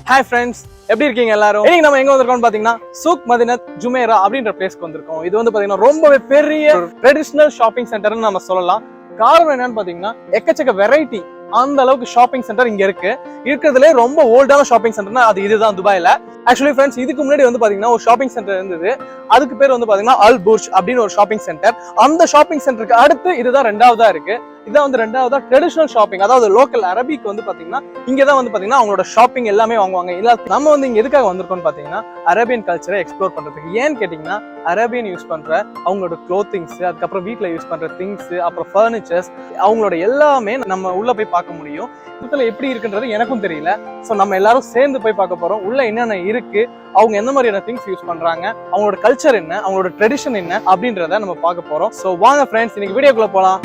Hi friends, எப்படி இருக்கீங்க எல்லாரும்? இன்னைக்கு நம்ம எங்க வந்திருக்கோம்னு பாத்தீங்கன்னா Souk Madinat Jumeirah அப்படின்ற பிளேஸ்க்கு வந்திருக்கோம். இது வந்து பாத்தீங்கன்னா ரொம்பவே பெரிய ட்ரெடிஷனல் ஷாப்பிங் சென்டர்னு நம்ம சொல்லலாம். காரணம் என்னன்னு பாத்தீங்கன்னா எக்கச்சக்க வெரைட்டி அந்த அளவுக்கு ஷாப்பிங் சென்டர் இங்க இருக்கு. இருக்கிறதுலே ரொம்ப ஓல்டான ஷாப்பிங் சென்டர்னா அது இதுதான் துபாயில. ஆக்சுவலி ஃப்ரெண்ட்ஸ், இதுக்கு முன்னாடி வந்து பாத்தீங்கன்னா ஒரு ஷாப்பிங் சென்டர் இருந்தது. அதுக்கு பேர் வந்து பாத்தீங்கன்னா அல் புர்ஜ் அப்படின்னு ஒரு ஷாப்பிங் சென்டர். அந்த ஷாப்பிங் சென்டருக்கு அடுத்து இதுதான் ரெண்டாவதா இருக்கு. இதான் வந்து ரெண்டாவதா ட்ரெடிஷனல் ஷாப்பிங், அதாவது லோக்கல் அரபிக் வந்து பாத்தீங்கன்னா இங்கதான் வந்து பாத்தீங்கன்னா அவங்களோட ஷாப்பிங் எல்லாமே வாங்குவாங்க. இல்ல நம்ம வந்து இங்க எதுக்காக வந்திருக்கோம்னு பாத்தீங்கன்னா அரேபியன் கல்ச்சரை எக்ஸ்ப்ளோர் பண்றதுக்கு. ஏன்னு கேட்டீங்கன்னா அரேபியன் யூஸ் பண்ற அவங்களோட க்ளோத்திங்ஸ், அதுக்கப்புறம் வீட்டுல யூஸ் பண்ற திங்ஸ், அப்புறம் ஃபர்னிச்சர்ஸ், அவங்களோட எல்லாமே நம்ம உள்ள போய் பார்க்க முடியும். இதுல எப்படி இருக்குன்றது எனக்கும் தெரியல. சோ நம்ம எல்லாரும் சேர்ந்து போய் பார்க்க போறோம். உள்ள என்னென்ன இருக்கு, அவங்க எந்த மாதிரியான திங்ஸ் யூஸ் பண்றாங்க, அவங்களோட கல்ச்சர் என்ன, அவங்களோட ட்ரெடிஷன் என்ன அப்படின்றத நம்ம பார்க்க போறோம். சோ வாங்க ஃப்ரெண்ட்ஸ், இன்னைக்கு வீடியோக்குள்ள போலாம்.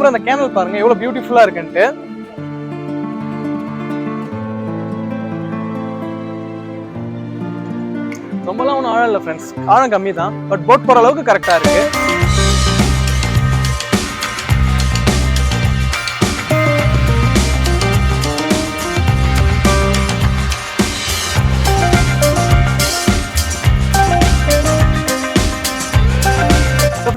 அந்த கேனல் பாருங்க எவ்வளவு பியூட்டிஃபுல்லா இருக்குன்ட்டு. ரொம்பலாம் ஒன்றும் ஆழம் இல்லை ஃப்ரெண்ட்ஸ், ஆழம் கம்மி தான். பட் போட் போற அளவுக்கு கரெக்டா இருக்கு.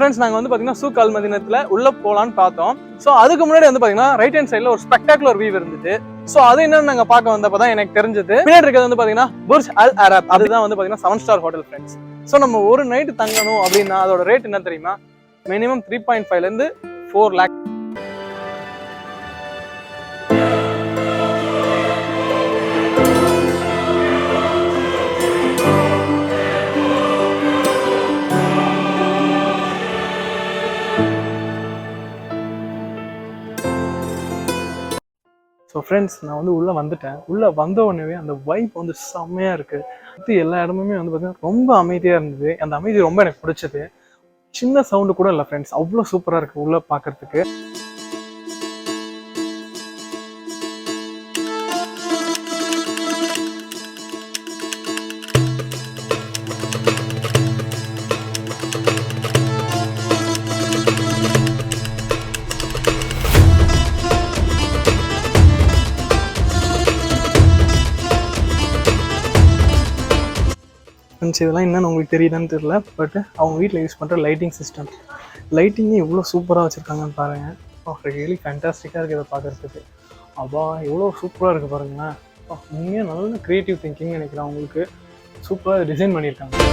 ஃப்ரெண்ட்ஸ், நாங்க வந்து பாத்தீங்கன்னா சூக் அல் மதீனத்துல உள்ள போலான்னு பார்த்தோம். சோ அதுக்கு முன்னாடி வந்து பாத்தீங்கன்னா ரைட் ஹேண்ட் சைடுல ஒரு ஸ்பெக்டாகுலர் வியூ இருந்துச்சு. சோ அது என்னன்னு நாங்க பார்க்க வந்தப்பதான் எனக்கு தெரிஞ்சது. பின்னாடி இருக்கிறது வந்து பாத்தீங்கன்னா புர்ஜ் அல் அரப், அதுதான் வந்து பாத்தீங்கன்னா 7 ஸ்டார் ஹோட்டல் ஃப்ரெண்ட்ஸ். சோ நம்ம ஒரு நைட் தங்கணும் அப்படின்னா அதோட ரேட் என்ன தெரியுமா? மினிமம் 3.5 இருந்து 4 lakh. ஸோ ஃப்ரெண்ட்ஸ், நான் வந்து உள்ளே வந்துட்டேன். உள்ளே வந்த உடனே அந்த வைப் வந்து செம்மையாக இருக்குது. இது எல்லா இடமுமே வந்து பார்த்தீங்கன்னா ரொம்ப அமைதியாக இருந்தது. அந்த அமைதி ரொம்ப எனக்கு பிடிச்சது. சின்ன சவுண்டு கூட இல்லை ஃப்ரெண்ட்ஸ், அவ்வளோ சூப்பராக இருக்குது உள்ளே பார்க்கறதுக்கு. இதெல்லாம் என்னன்னு உங்களுக்கு தெரியுதான்னு தெரியல. பட் அவங்க வீட்டில் யூஸ் பண்ணுற லைட்டிங் சிஸ்டம், லைட்டிங்கே எவ்வளோ சூப்பராக வச்சுருக்காங்கன்னு பாருங்கள். ரியலி ஃபேண்டாஸ்டிக்காக இருக்குது இதை பார்க்குறதுக்கு. அப்பா எவ்வளோ சூப்பராக இருக்குது பாருங்களேன். உண்மையாக நல்ல க்ரியேட்டிவ் திங்கிங்னு நினைக்கிறேன். அவங்களுக்கு சூப்பராக டிசைன் பண்ணியிருக்காங்க.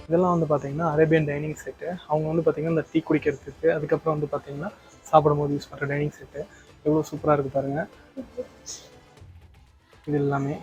இதெல்லாம் வந்து பார்த்தீங்கன்னா அரேபியன் டைனிங் செட்டு. அவங்க வந்து பார்த்தீங்கன்னா இந்த டீ குடிக்கிறதுக்கு, அதுக்கப்புறம் வந்து பார்த்தீங்கன்னா சாப்பிடும்போது யூஸ் பண்ணுற டைனிங் செட்டு. எவ்வளோ சூப்பராக இருக்குது பாருங்கள். இது எல்லாமே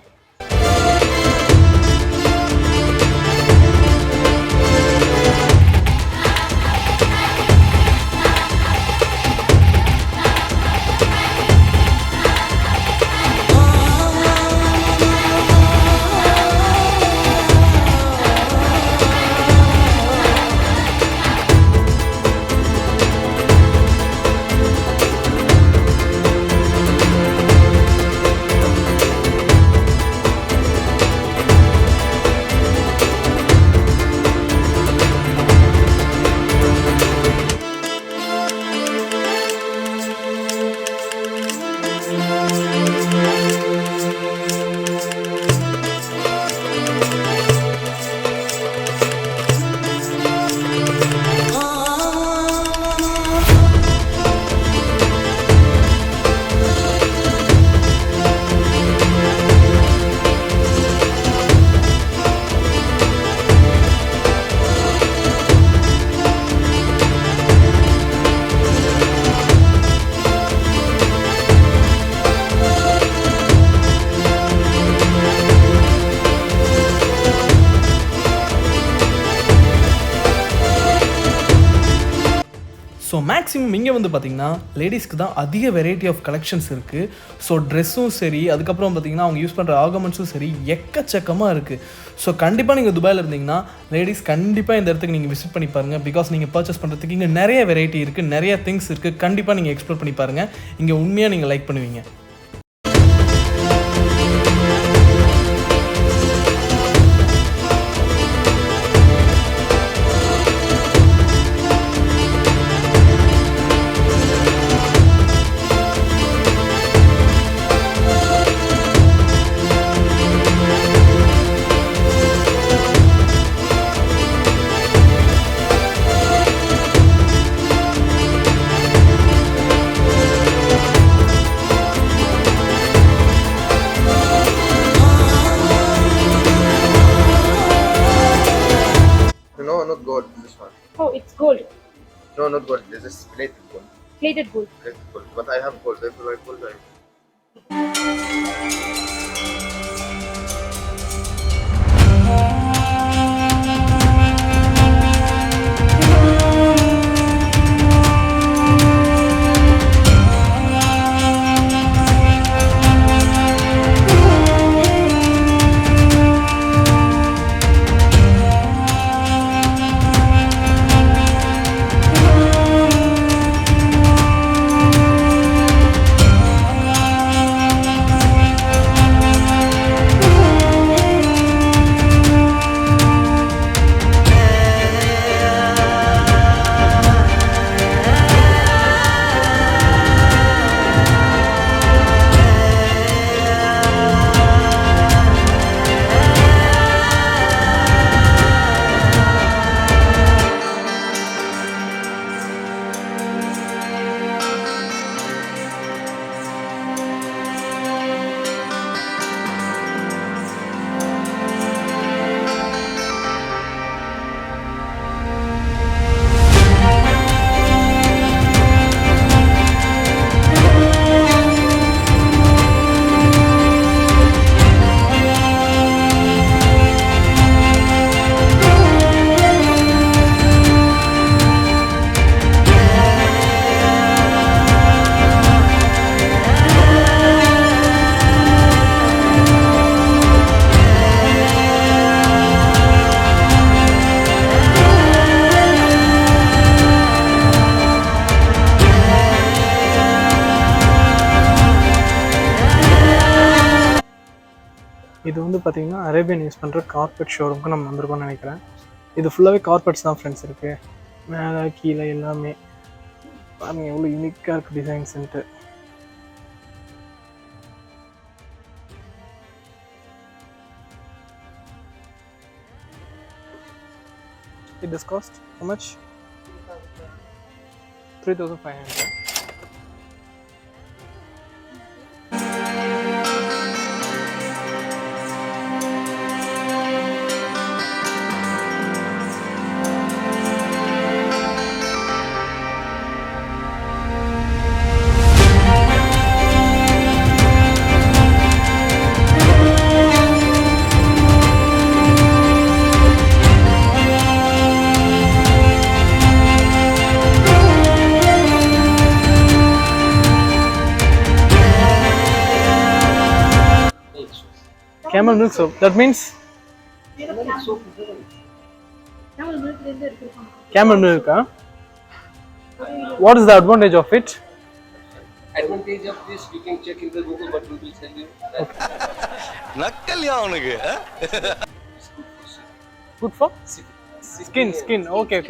ஸோ மேக்ஸிமம் இங்கே வந்து பார்த்திங்கன்னா லேடிஸ்க்கு தான் அதிக வெரைட்டி ஆஃப் கலெக்ஷன்ஸ் இருக்குது. ஸோ ட்ரெஸ்ஸும் சரி, அதுக்கப்புறம் பார்த்திங்கன்னா அவங்க யூஸ் பண்ணுற ஆர்கமெண்ட்ஸும் சரி எக்கச்சக்கமாக இருக்குது. ஸோ கண்டிப்பாக நீங்கள் துபாயில் இருந்தீங்கன்னா லேடிஸ் கண்டிப்பாக இந்த இடத்துக்கு நீங்கள் விசிட் பண்ணி பாருங்கள். பிகாஸ் நீங்கள் பர்ச்சேஸ் பண்ணுறதுக்கு இங்கே நிறைய வெரைட்டி இருக்குது, நிறைய திங்ஸ் இருக்குது. கண்டிப்பாக நீங்கள் எக்ஸ்ப்ளோர் பண்ணி பாருங்கள். இங்கே உண்மையாக நீங்கள் லைக் பண்ணுவீங்க. No, not gold. This one. Oh, it's gold. No, not gold. This is plated gold. Plated gold. Plated gold. But I have gold. If you like gold, I. இது வந்து பார்த்திங்கன்னா அரேபியன் யூஸ் பண்ணுற carpet ஷோரூமுக்கு நம்ம வந்திருக்கோம்னு நினைக்கிறேன். இது ஃபுல்லாகவே கார்பெட்ஸ் தான் ஃப்ரெண்ட்ஸ் இருக்குது. மேலே கீழே எல்லாமே பாருங்கள் எவ்வளோ யூனிக்காக இருக்குது டிசைன்ஸுன்ட்டு. It does cost how much? 3,500. Camel milk soap. That means camel milk, huh? What is the advantage of it? Advantage of this you can check in the Google, but we will tell you. நக்கல்யா அவனுக்கு. Good for skin. Okay.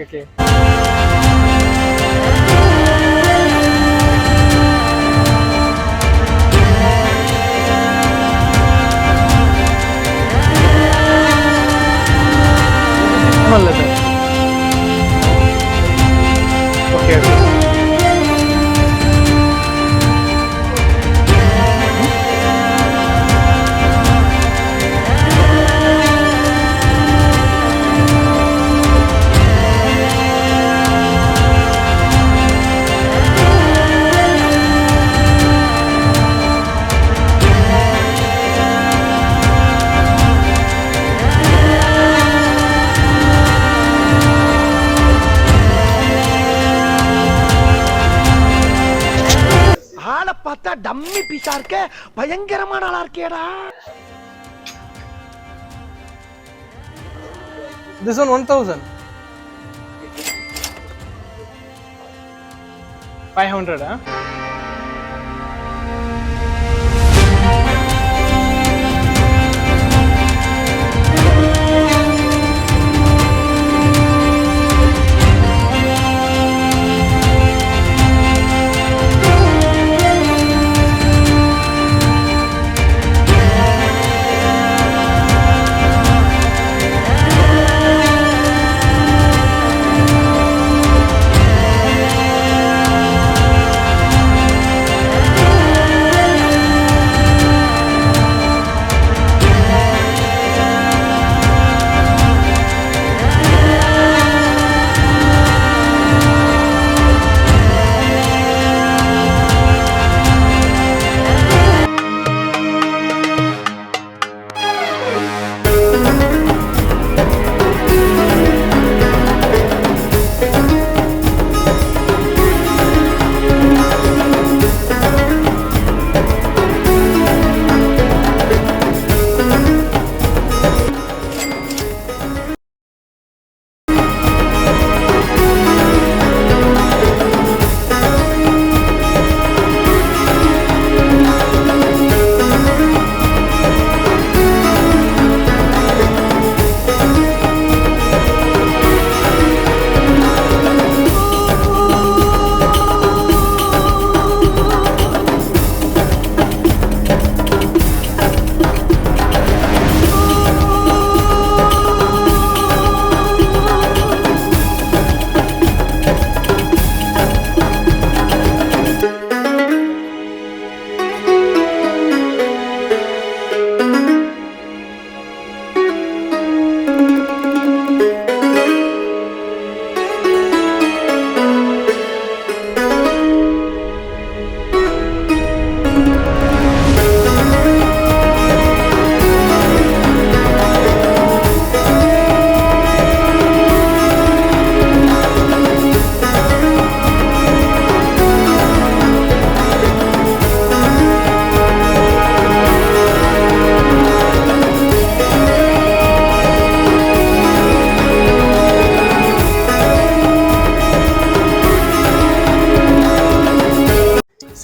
Leather. Okay. பார்த்தா dummy பீஸா இருக்க, பயங்கரமான ஆளா இருக்கேடா. This one 1000. 500, huh?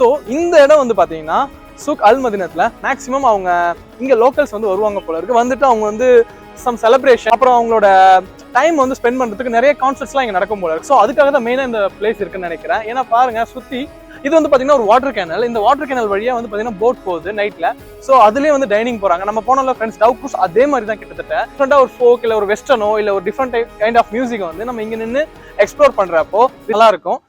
So இந்த இடம் வந்து பார்த்தீங்கன்னா சூக் அல் மதினத்தில் மேக்ஸிமம் அவங்க இங்கே லோக்கல்ஸ் வந்து வருவாங்க போல இருக்கு. வந்துட்டு அவங்க வந்து சம் செலிப்ரேஷன், அப்புறம் அவங்களோட டைம் வந்து ஸ்பெண்ட் பண்ணுறதுக்கு நிறைய கான்சர்ட்ஸ்லாம் இங்கே நடக்கும் போல இருக்கு. ஸோ அதுக்காக தான் மெயினாக இந்த பிளேஸ் இருக்குன்னு நினைக்கிறேன். ஏன்னா பாருங்க சுற்றி இது வந்து பார்த்தீங்கன்னா ஒரு வாட்டர் கேனல். இந்த வாட்டர் கேனல் வழியாக வந்து பார்த்தீங்கன்னா போட் போகுது நைட்டில். ஸோ அதுலேயே வந்து டைனிங் போகிறாங்க. நம்ம போனோம்ல ஃப்ரெண்ட்ஸ் டவ் க்ரூஸ், அதே மாதிரி தான் கிட்டத்தட்ட டிஃப்ரெண்டாக ஒரு ஃபோக் இல்லை ஒரு வெஸ்டர்னோ இல்லை ஒரு டிஃப்ரெண்ட் கைண்ட் ஆஃப் மியூசிக்கை வந்து நம்ம இங்கே நின்று எக்ஸ்ப்ளோர் பண்ணுறப்போ நல்லா இருக்கும்.